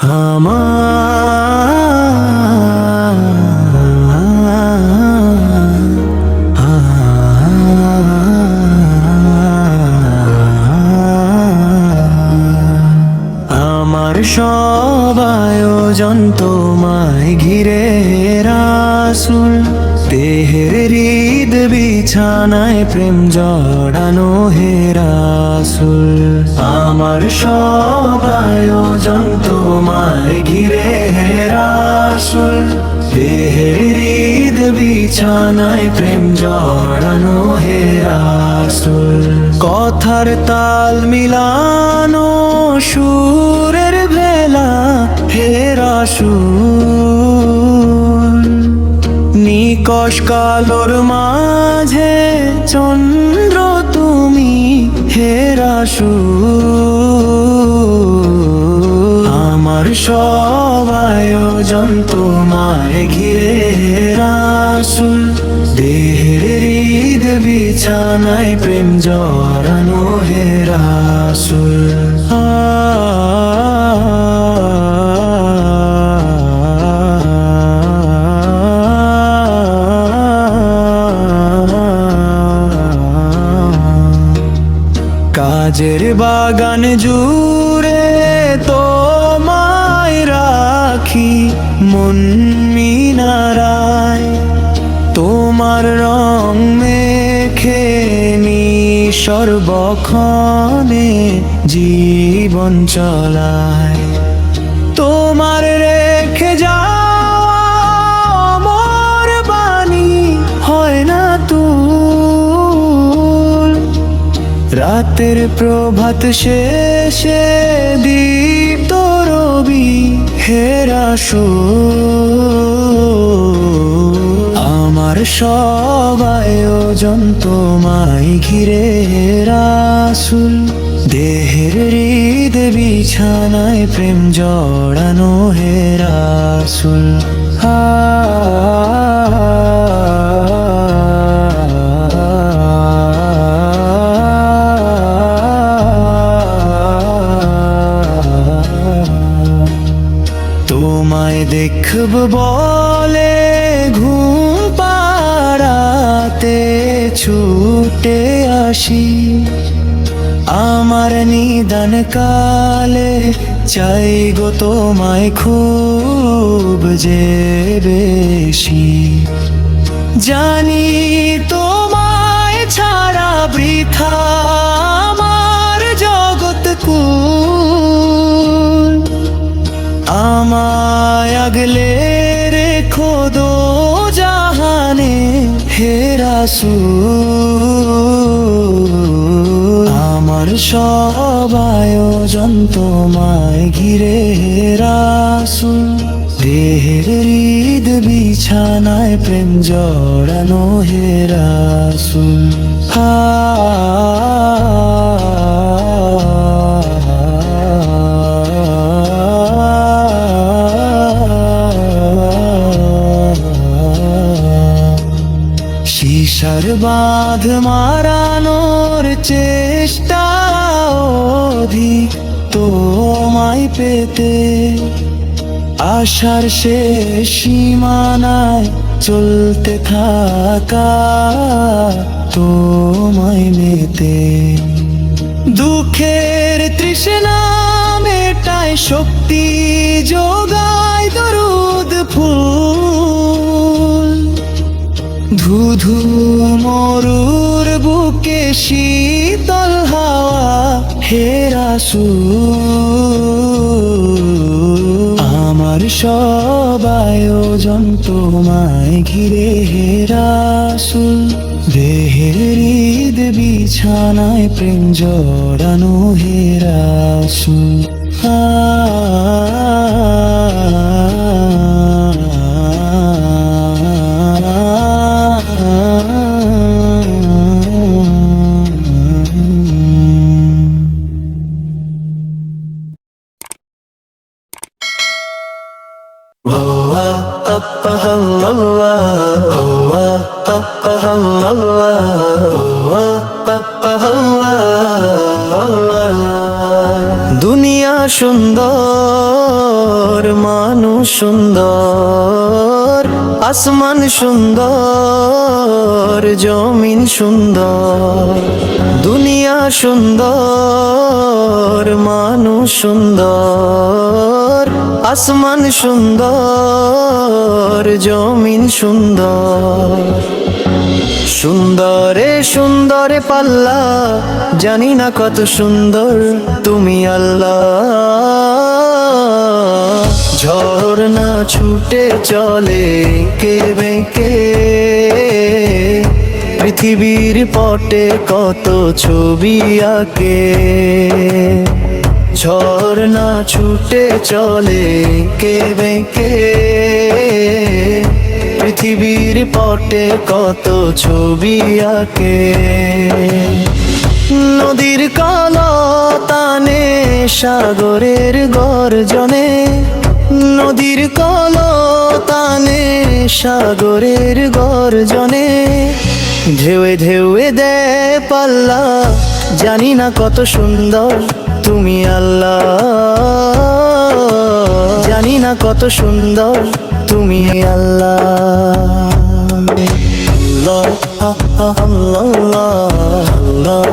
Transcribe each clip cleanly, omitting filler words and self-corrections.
আমার সব আয়োজন তোমায় ঘিরে রাসূল, দেহের হৃদ বিছানায় প্রেম জড়ানো হে রাসূল। আমার সব আয়োজন তোমায় ঘিরে হে রাসূল, দেহের হৃদ বিছানায় প্রেম জড়ানো হে রাসূল। কথার তাল মিলানো সুরের ভেলা হে রাসূল, নিকষ কালোর মাঝে চন্দ্র তুমি হে রাসূল। আমার সব আয়োজন তোমায় ঘিরে হে রাসূল, দেহের হৃদ বিছানায় প্রেম জড়ানো হে রাসূল। কাজের বাগান জুড়ে তোমায় রাখি মন মিনারায়, তোমার রং মেখে নি সর্বক্ষণে জীবন চলায়। তোমার রেখে যাওয়া মোর বাণী হয় না তুল, রাতের প্রভাত শেষে দীপ্ত রবি হে রাসূল। আমার সব আয়োজন তোমায় ঘিরে হে রাসূল, দেহের হৃদ বিছানায় প্রেম জড়ানো হে রাসূল। তোমায় দেখব বলে ঘুম পাড়াতে ছুটে আসি, আমার নিদান কালে চাই গো তোমায় খুব যে বেশি। জানি তোমায় ছাড়া বৃথা আমার জগৎ কুল, আমায় আগলে রেখো দো জাহানে হে রাসূল। আমার সব আয়োজন তোমায় ঘিরে হে রাসূল, দেহের হৃদ বিছানায় প্রেম জড়ানো হে রাসূল। শিশার বাঁধ মারানোর চেষ্টা অধিক তোমায় পেতে, আশার শেষ সীমানায় চলতে থাকা তোমায় মেতে। দুঃখের তৃষ্ণা মেটায় শক্তি যোগায় দরুদ ফুল, ধুধু মরুর বুকে শীতল হাওয়া হে রাসূল। আমার সব আয়োজন তোমায় ঘিরে হে রাসূল, দেহের হৃদ বিছানায় প্রেম জড়ানো হে রাসূল। দুনিয়া সুন্দর সুন্দর, আসমান সুন্দর, জমিন সুন্দর, দুনিয়া সুন্দর, মানুষ সুন্দর, আসমান সুন্দর, জমিন সুন্দর। সুন্দরে সুন্দরে পাল্লা, জানি না কত সুন্দর তুমি আল্লাহ। ঝর্ণা ছুটে চলে কে বেঁকে, পৃথিবীর পটে কত ছবি আঁকে। ঝর্ণা ছুটে চলে কে বেঁকে, পৃথিবীর পটে কত ছবি আঁকে। নদীর কলতানে সাগরের গর্জনে, নদীর কলতানে সাগরের গর্জনে, ঢেউয়ে ঢেউয়ে দেয় পাল্লা, জানি না কত সুন্দর তুমি আল্লাহ। জানি না কত সুন্দর তুমি আল্লাহ। আল্লাহ আল্লাহ আল্লাহ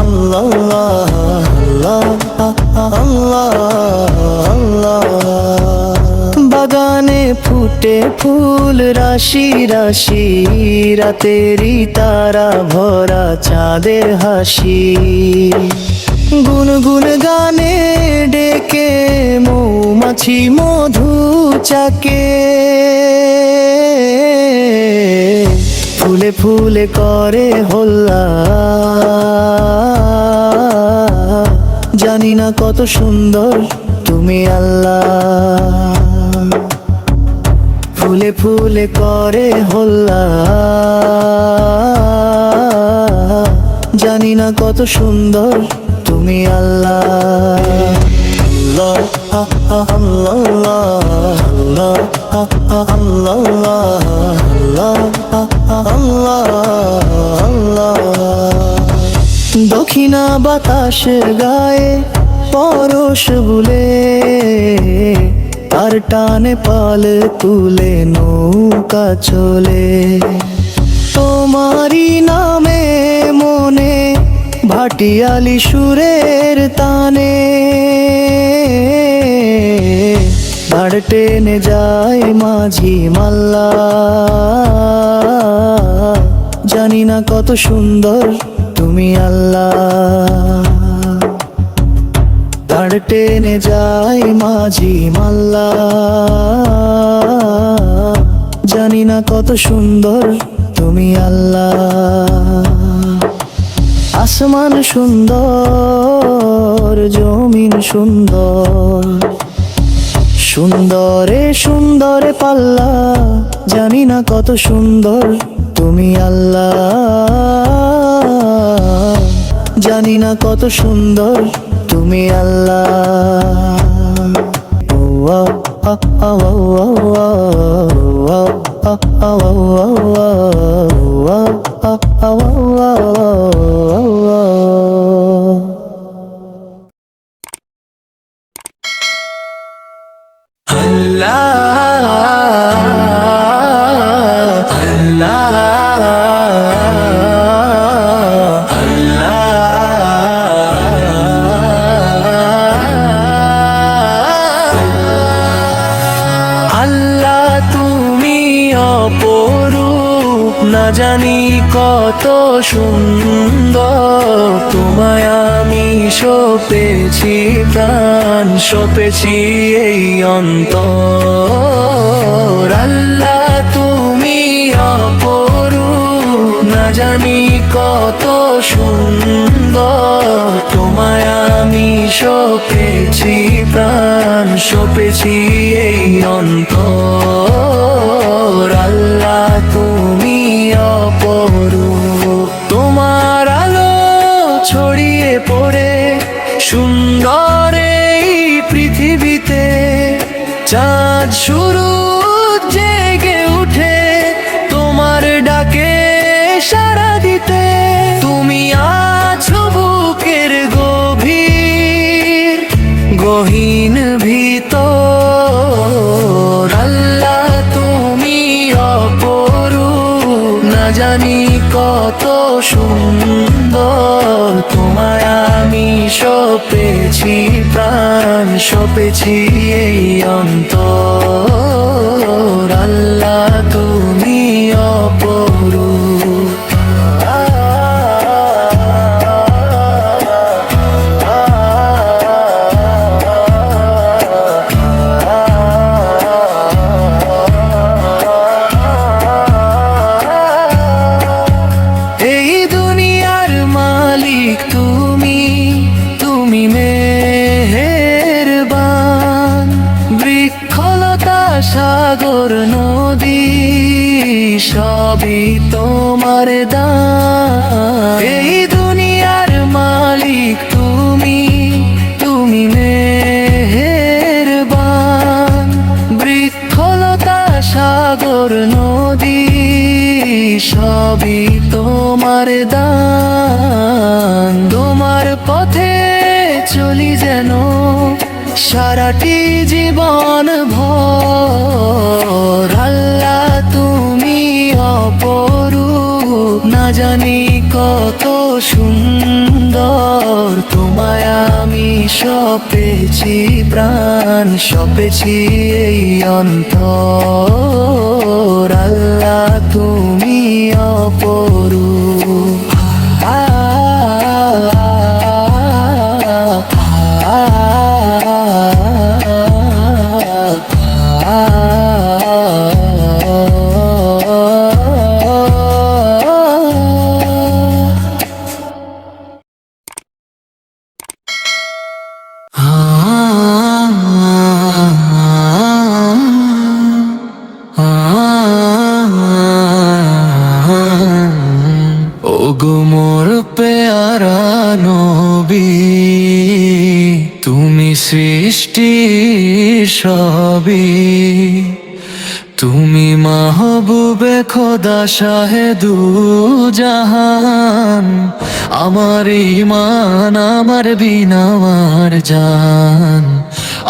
আল্লাহ আল্লাহ আল্লাহ। বাগানে ফুটে ফুল রাশি রাশি, রাতেরই তারা ভরা চাঁদের হাসি। গুনগুন গানে ডেকে মৌমাছি মধু চাকে, ফুলে ফুলে করে হল্লা, জানি না কত সুন্দর তুমি আল্লাহ। ফুলে ফুলে করে হল্লা, জানি না কত সুন্দর তুমি আল্লাহ। আল্লাহ আল্লাহ আল্লাহ। দক্ষিণা বাতাস গায়ে পরশ বুলে, তার টানে পাল তুলে নৌকা চলে। তোমারি নামে মনে ভাটিয়ালি সুরের তানে, দাঁড় টেনে যায় মাঝি মাল্লা, জানি না কত সুন্দর তুমি আল্লাহ। দাঁড় টেনে যায় মাঝি মাল্লা, জানি না কত সুন্দর তুমি আল্লাহ। আসমান সুন্দর, জমিন সুন্দর, সুন্দরে সুন্দরে পাল্লা, জানি না কত সুন্দর তুমি আল্লাহ। জানি না কত সুন্দর তুমি আল্লাহ। না জানি কত সুন্দর, তোমায় আমি সপেছি প্রাণ, সপেছি এই অন্তর। আল্লাহ তুমি অপরূপ, না জানি কত সুন্দর, তোমায় আমি সপেছি প্রাণ, সপেছি এই অন্তর। আল্লাহ তুমি অপরূপ, তোমার আলো ছড়িয়ে পড়ে সুন্দর এই পৃথিবীতে, চাঁদ শুরু জেগে উঠে তোমার ডাকে সাড়া দিতে। তুমি আছো বুকের গভীর গহীন ভিতর, আল্লাহ তুমি অপরূপ, না জানি কত সুন্দর। তোমায় আমি সপেছি প্রাণ, সপেছি এই অন্তর। আল্লাহ তুমি অপরূপ। এই দুনিয়ার মালিক তুমি, তুমি মেহেরবান। বৃক্ষলতা সাগর নদী সবই তোমার দান। এই দুনিয়ার মালিক তুমি, তুমি মেহেরবান। বৃক্ষলতা সাগর নদী সবই তোমার দান। তোমার পথে চলি যেন সারাটি জীবন ভর। আল্লাহ তুমি অপরূপ, না জানি কত সুন্দর। তোমায় আমি সপেছি প্রাণ, সপেছি এই অন্তর। আল্লাহ তুমি অপরূপ। ওগো মোর পেয়ারা নবী, তুমি সৃষ্টির সবই। তুমি মাহবুবে খোদা শাহেদু জাহান। আমার ঈমান আমার বিনা আমার জান,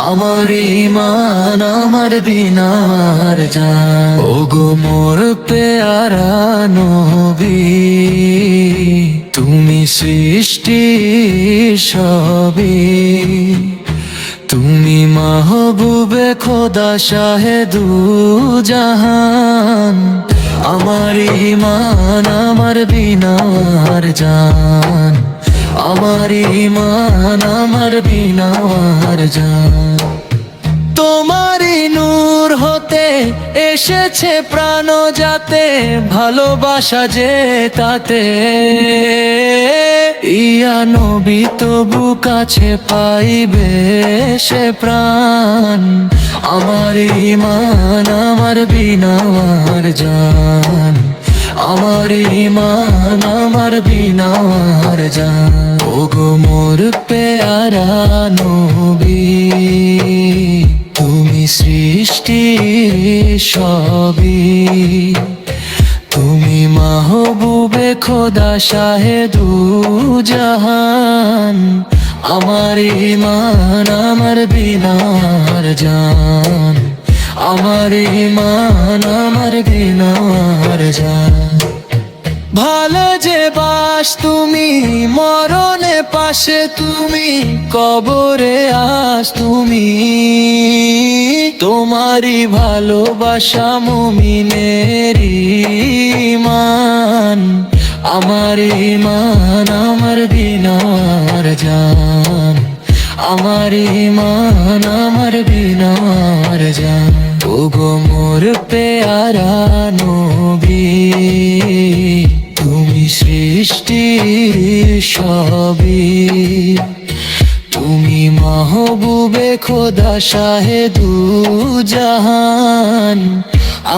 আমার ঈমান আমার বিনা আমার জান। ওগো মোর পেয়ারা নবী, তুমি সৃষ্টির সবই। তুমি মাহবুবে খোদা শাহেদু জাহান। আমার ঈমান আমার বিনা আমার জান, আমার ঈমান আমার বিনা আমার জান। তোমারই নূর হতে এসেছে প্রাণ যাতে, ভালোবাসা যে তাতে। ইয়া নবী তবু কাছে পাইবে সে প্রাণ। আমার ঈমান আমার বিনা আমার জান, আমার ঈমান আমার বিনা আমার জান। ওগো মোর পেয়ারা নবী, তুমি সৃষ্টির সবই। তুমি মাহবুবে খোদা শাহেদু জাহান। আমার ঈমান আমার বিনা আমার জান, আমার ঈমান আমার বিনা আমার জান। ভালো যে বাস তুমি, মরণে পাশে তুমি, কবরে আস তুমি। তোমারই ভালোবাসা মুমিনের ঈমান। আমার ঈমান আমার বিনা আমার জান, আমার ঈমান আমার বিনা আমার জান। ওগো মোর পেয়ারা নবী, তুমি সৃষ্টির সবই। তুমি মাহবুবে খোদা শাহেদু জাহান।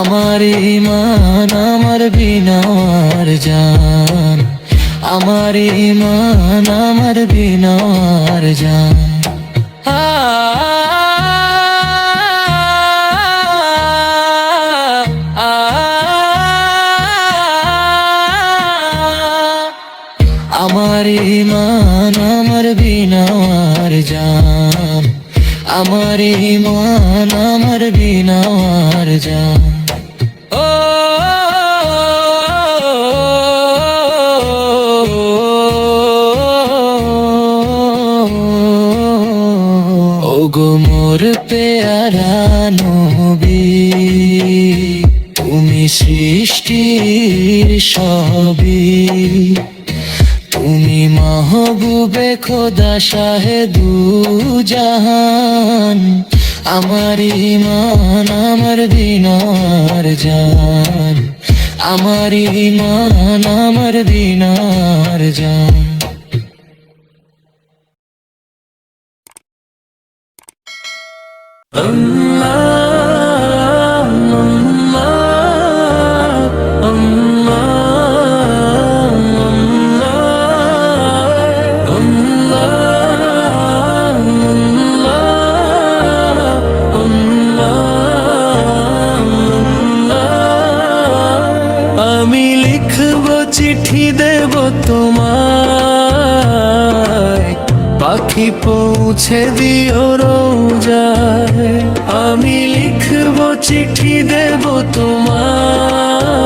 আমার ঈমান আমার বিনা আমার জান, আমার ঈমান আমার বিনা আমার জান। আমার ঈমান আমার বিনা আমার জান, আমার ইমান আমার বিনা আর জান। ওগো মোর পেয়ারা নবী, তুমি সৃষ্টির সবই, তুমি মাহবুবে খোদা শাহেদু জাহান। আমার ইমান আমার বিনার জান, আমার ইমান আমার বিনার জান। আমি লিখব চিঠি দেব তোমায়, পাখি পৌঁছে দিও রোজায়। আমি লিখব চিঠি দেব তোমায়,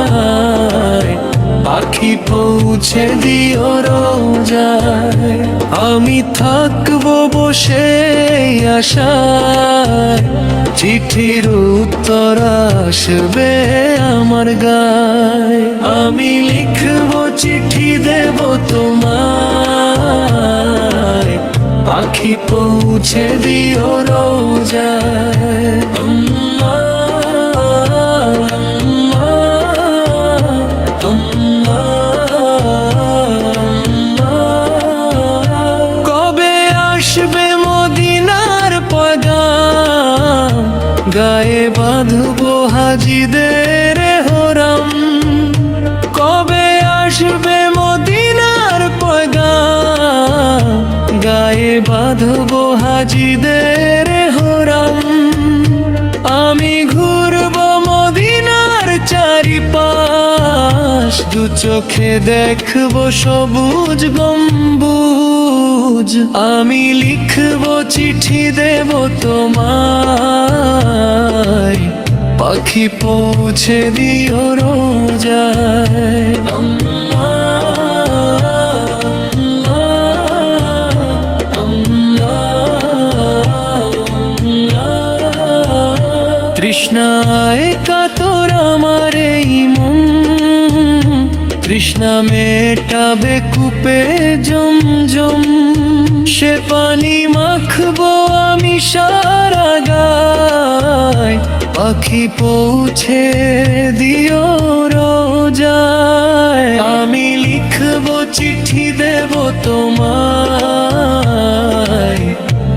পাখি পৌঁছে দিও রোজায়। আমি থাকবো বসে আশায়, চিঠির উত্তর আসবে আমার গায়। আমি লিখব চিঠি দেব তোমায়, পাখি পৌঁছে দিও রোজায়। কবে আসবে মদিনার পয়গাম, গায়ে বাঁধবো হাজিদের হোরাম। কবে আসবে মদিনার পয়গাম, গায়ে বাঁধবো হাজিদের হোরাম। আমি ঘুরবো মদিনার চারিপাশ, দু চোখে দেখবো সবুজ গম্বুজ। আমি লিখবো চিঠি দেব তোমায়, পাখি পৌঁছে দিও রোজায়। তৃষ্ণায় কাতর আমার এই মন, তৃষ্ণা মেটাবে কূপে জমজম। সে পানি মাখবো আমি সারা গায়, পাখি পৌঁছে দিও রোজায়। আমি লিখবো চিঠি দেব তোমায়,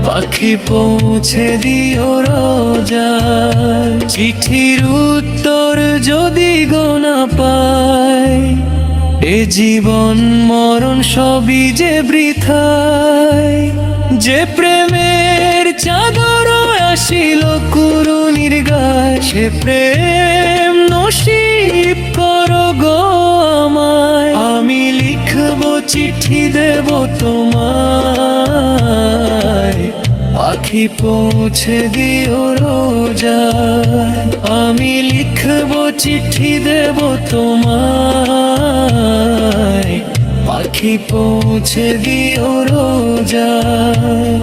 পাখি পৌঁছে দিও রোজায়। চিঠির উত্তর যদি গো না পাই, এ জীবন মরণ সবই যে বৃথায়। যে প্রেমের চাদর আসিল কুরুনির গায়, সে প্রেম নসিব করো গো আমায়। আমি লিখবো চিঠি দেব তোমায়, পাখি পৌঁছে দিও রোজায়। আমি লিখবো চিঠি দেব তোমায়, পাখি পৌঁছে দিও রোজায়।